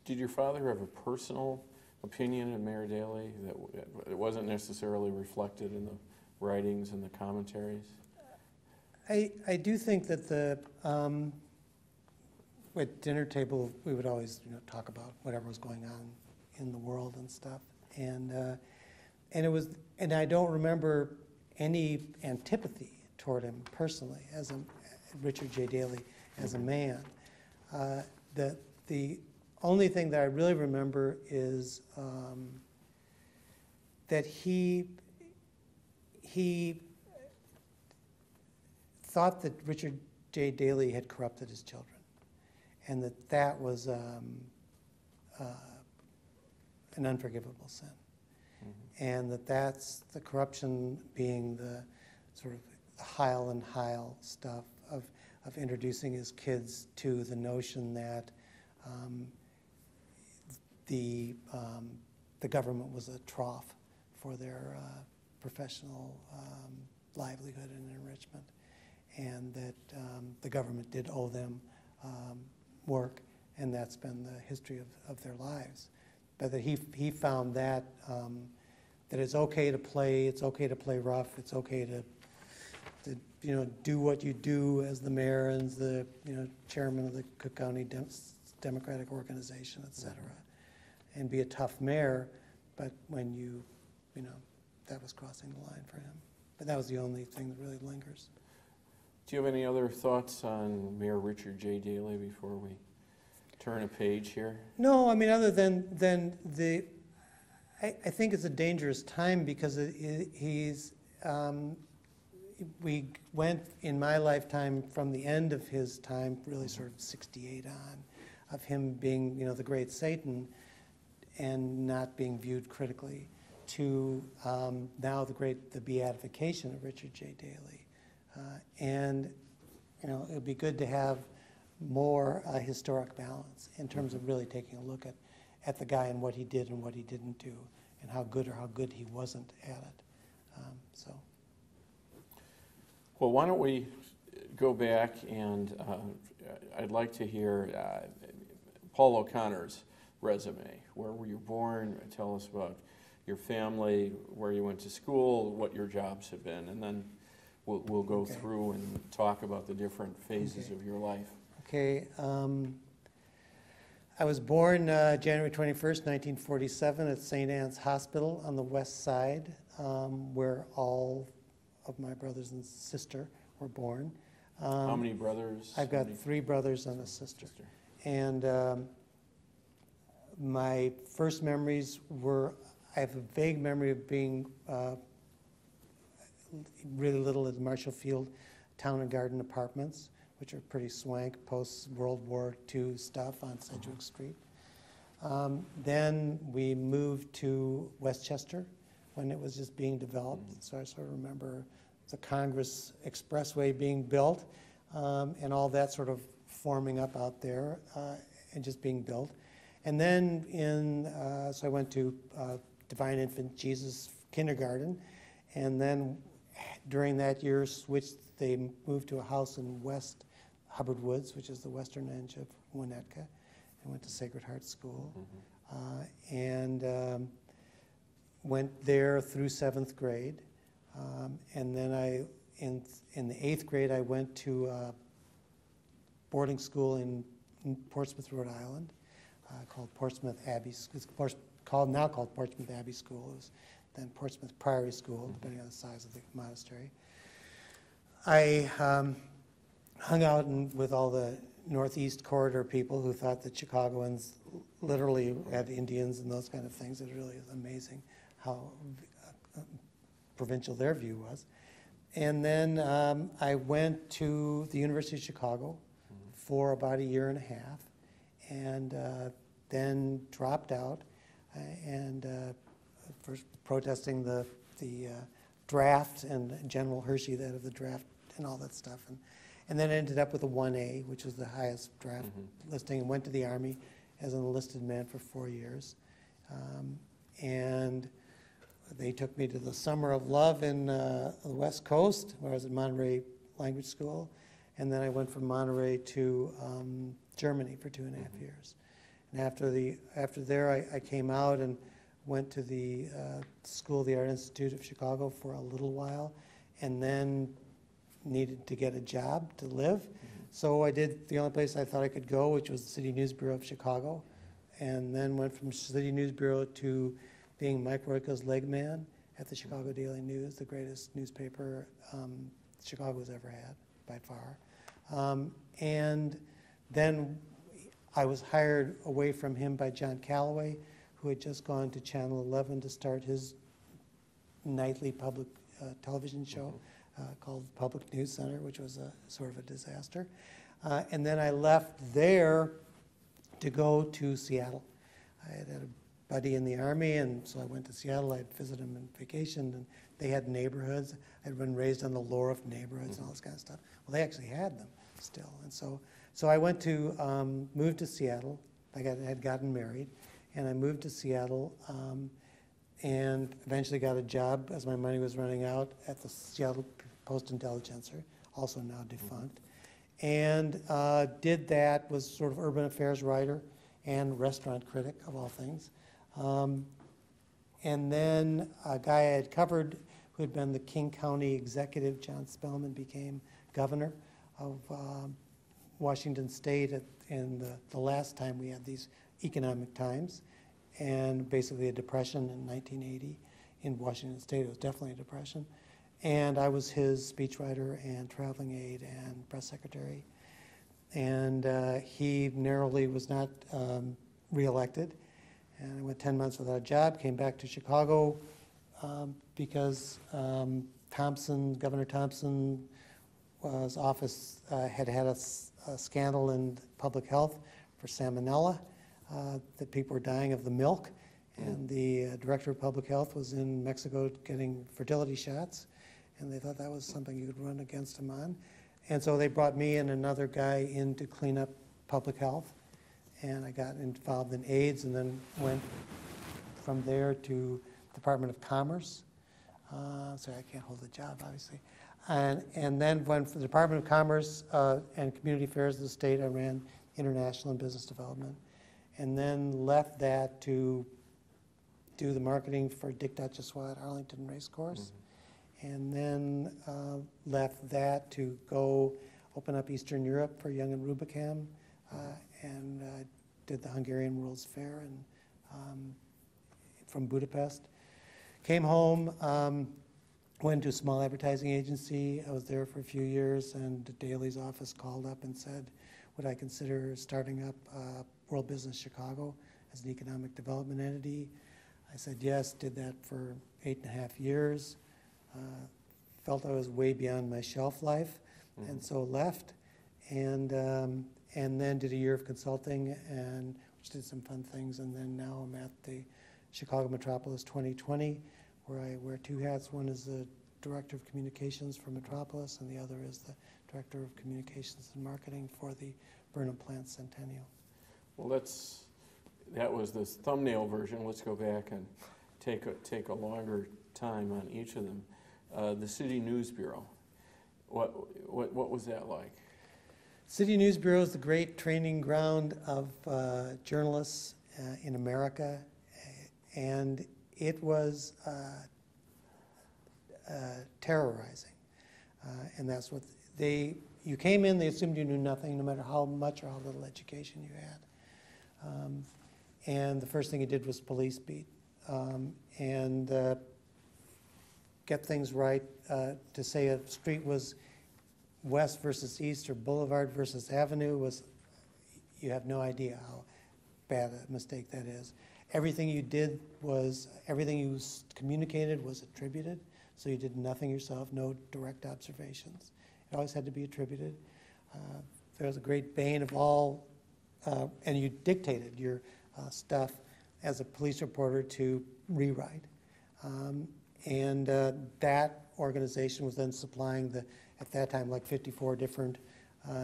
Did your father have a personal opinion of Mayor Daley that it wasn't necessarily reflected in the writings and the commentaries? I do think that at dinner table we would always talk about whatever was going on in the world and stuff, and I don't remember any antipathy toward him personally as Richard J. Daley as a man. The only thing that I really remember is that he thought that Richard J. Daley had corrupted his children, and that was an unforgivable sin. Mm-hmm. And that's the corruption being the sort of Heil and Heil stuff of introducing his kids to the notion that the government was a trough for their professional livelihood and enrichment, and that the government did owe them work, and that's been the history of their lives. But that he found that that it's okay to play rough, it's okay to do what you do as the mayor and the chairman of the Cook County Democratic Organization, et cetera, and be a tough mayor. But when that was crossing the line for him. But that was the only thing that really lingers. Do you have any other thoughts on Mayor Richard J. Daley before we turn a page here? No, I mean, other than I think it's a dangerous time because we went in my lifetime from the end of his time, really sort of 68 on, of him being the great Satan and not being viewed critically, to now the beatification of Richard J. Daley. And it would be good to have more historic balance in terms of really taking a look at the guy and what he did and what he didn't do, and how good he wasn't at it. Well, why don't we go back, and I'd like to hear Paul O'Connor's resume. Where were you born? Tell us about your family, where you went to school, what your jobs have been, and then we'll go through and talk about the different phases of your life. Okay. I was born January 21st, 1947 at St. Anne's Hospital on the west side, where all of my brothers and sister were born. How many brothers? I've got 3 brothers and a sister. And my first memories were, I have a vague memory of being really little at the Marshall Field Town and Garden Apartments, which are pretty swank, post-World War II stuff on Sedgwick Street. Then we moved to Westchester when it was just being developed. So I sort of remember the Congress Expressway being built and all that sort of forming up out there and just being built. And then so I went to Divine Infant Jesus Kindergarten, and then during that year they moved to a house in West Hubbard Woods, which is the western edge of Winnetka, and went to Sacred Heart School. And went there through 7th grade. And then in the 8th grade, I went to boarding school in Portsmouth, Rhode Island, called Portsmouth Abbey. It's now called Portsmouth Abbey School. It was then Portsmouth Priory School, depending on the size of the monastery. I hung out with all the Northeast Corridor people who thought that Chicagoans literally had Indians and those kind of things. It really is amazing how provincial their view was. And then I went to the University of Chicago for about a year and a half, and then dropped out and first protesting the draft and General Hershey, that of the draft and all that stuff. And then ended up with a 1A, which was the highest draft listing, and went to the Army as an enlisted man for 4 years. And they took me to the Summer of Love in the West Coast, where I was at Monterey Language School. And then I went from Monterey to Germany for 2.5 years. And after there, I came out and went to the School of the Art Institute of Chicago for a little while, and then needed to get a job to live. So I did the only place I thought I could go, which was the City News Bureau of Chicago, and then went from City News Bureau to being Mike Royko's leg man at the Chicago Daily News, the greatest newspaper Chicago's ever had, by far. And then I was hired away from him by John Calloway, who had just gone to Channel 11 to start his nightly public television show called Public News Center, which was a sort of a disaster. And then I left there to go to Seattle. I had a buddy in the Army, and so I went to Seattle. I'd visit him on vacation, and they had neighborhoods. I'd been raised on the lore of neighborhoods and all this kind of stuff. Well, they actually had them still. And so I went to, moved to Seattle. I had gotten married, and I moved to Seattle and eventually got a job as my money was running out at the Seattle Post-Intelligencer, also now defunct. And did that, was sort of urban affairs writer and restaurant critic, of all things. And then a guy I had covered who had been the King County executive, John Spellman, became governor of Washington State in the last time we had these economic times, and basically a depression in 1980 in Washington State. It was definitely a depression. And I was his speechwriter and traveling aide and press secretary. And he narrowly was not reelected. And I went 10 months without a job, came back to Chicago because Governor Thompson's office had a scandal in public health for salmonella, that people were dying of the milk. And the director of public health was in Mexico getting fertility shots. And they thought that was something you could run against him on. And so they brought me and another guy in to clean up public health. And I got involved in AIDS and then went from there to Department of Commerce. Sorry, I can't hold the job, obviously. And then went from the Department of Commerce and Community Affairs of the state. I ran international and business development. And then left that to do the marketing for Dick Duchessois at Arlington Racecourse. And then left that to go open up Eastern Europe for Young and Rubicam, and did the Hungarian World's Fair from Budapest. Came home, went to a small advertising agency. I was there for a few years, and Daley's office called up and said, would I consider starting up World Business Chicago as an economic development entity? I said yes, did that for 8.5 years. Felt I was way beyond my shelf life, and so left, and then did a year of consulting, and which did some fun things, and then now I'm at the Chicago Metropolis 2020, where I wear two hats. One is the Director of Communications for Metropolis, and the other is the Director of Communications and Marketing for the Burnham Plant Centennial. Well, that was the thumbnail version. Let's go back and take a longer time on each of them. The City News Bureau, what was that like? City News Bureau is the great training ground of journalists in America, and it was terrorizing. And that's what you came in, they assumed you knew nothing, no matter how much or how little education you had. And the first thing you did was police beat. And get things right. To say a street was west versus east or boulevard versus avenue was, you have no idea how bad a mistake that is. Everything you did was, everything you communicated was attributed, so you did nothing yourself, no direct observations. It always had to be attributed. There was a great bane of all, and you dictated your stuff as a police reporter to rewrite. And that organization was then supplying at that time, like 54 different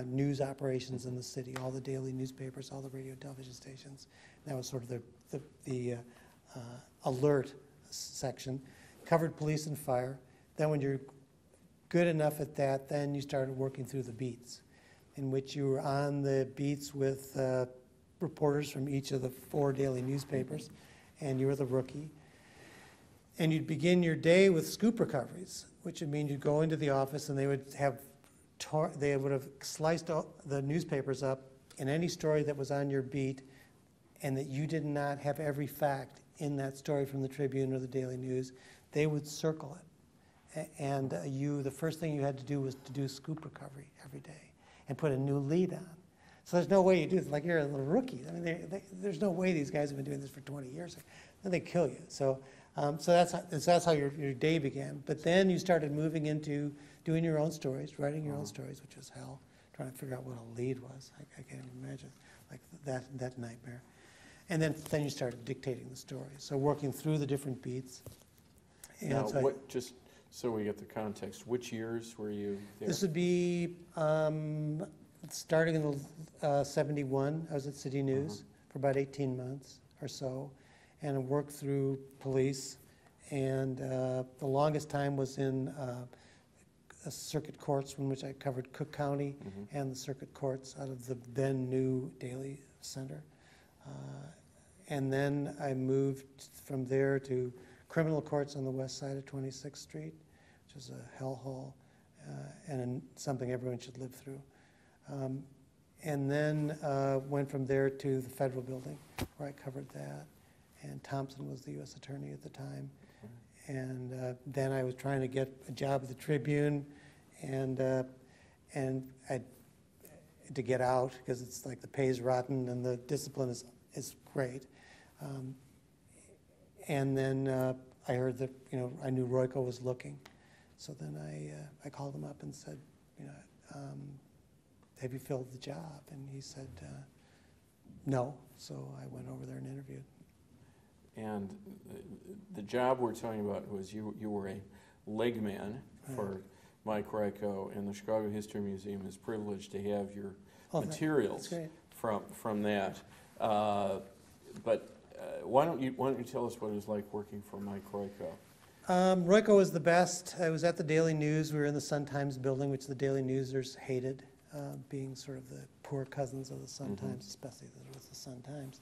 news operations in the city, all the daily newspapers, all the radio and television stations. And that was sort of the alert section. Covered police and fire. Then when you're good enough at that, then you started working through the beats, in which you were on the beats with reporters from each of the 4 daily newspapers, and you were the rookie. And you'd begin your day with scoop recoveries, which would mean you'd go into the office and they would have sliced the newspapers up in any story that was on your beat, and that you did not have every fact in that story from the Tribune or the Daily News. They would circle it. And the first thing you had to do was to do scoop recovery every day and put a new lead on. So there's no way you do it. Like, you're a little rookie. I mean, there's no way these guys have been doing this for 20 years. Then they kill you. So that's how your day began. But then you started moving into doing your own stories, writing your own stories, which was hell, trying to figure out what a lead was. I can't even imagine, like, that nightmare. And then you started dictating the story. So working through the different beats. And now, so just so we get the context, which years were you there? this would be starting in 71. I was at City News for about 18 months or so, and I worked through police. And the longest time was in circuit courts, in which I covered Cook County and the circuit courts out of the then new Daley Center. And then I moved from there to criminal courts on the west side of 26th Street, which is a hellhole and something everyone should live through. And then went from there to the federal building, where I covered that. And Thompson was the U.S. attorney at the time. And then I was trying to get a job at the Tribune, and I to get out, because it's like the pay's rotten and the discipline is great. And then I heard that, I knew Royko was looking. So then I called him up and said, have you filled the job? And he said, no. So I went over there and interviewed. And the job we're talking about was you were a leg man for Mike Royko, and the Chicago History Museum is privileged to have your materials from that. But why don't you tell us what it was like working for Mike Royko? Royko was the best. I was at the Daily News. We were in the Sun-Times building, which the Daily Newsers hated, being sort of the poor cousins of the Sun-Times, especially with the Sun-Times.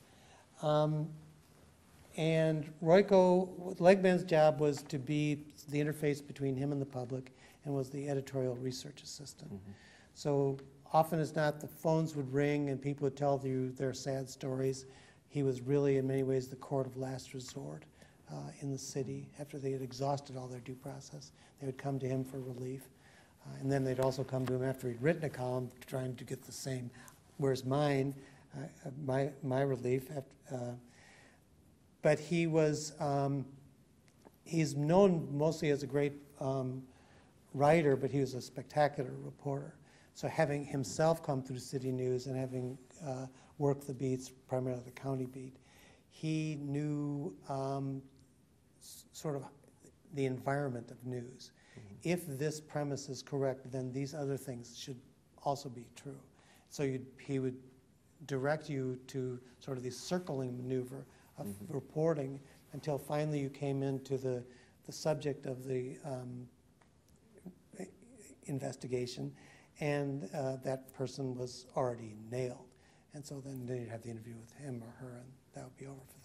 And Royko, Legman's job was to be the interface between him and the public, and was the editorial research assistant. So often as not, the phones would ring and people would tell you their sad stories. He was really, in many ways, the court of last resort in the city. After they had exhausted all their due process, they would come to him for relief. And then they'd also come to him after he'd written a column trying to get the same. Whereas my relief, but he was, he's known mostly as a great writer, but he was a spectacular reporter. So having himself come through City News and having worked the beats, primarily the county beat, he knew sort of the environment of news. If this premise is correct, then these other things should also be true. So he would direct you to sort of the circling maneuver of reporting until finally you came into the subject of the investigation, and that person was already nailed. And so then you'd have the interview with him or her, and that would be over for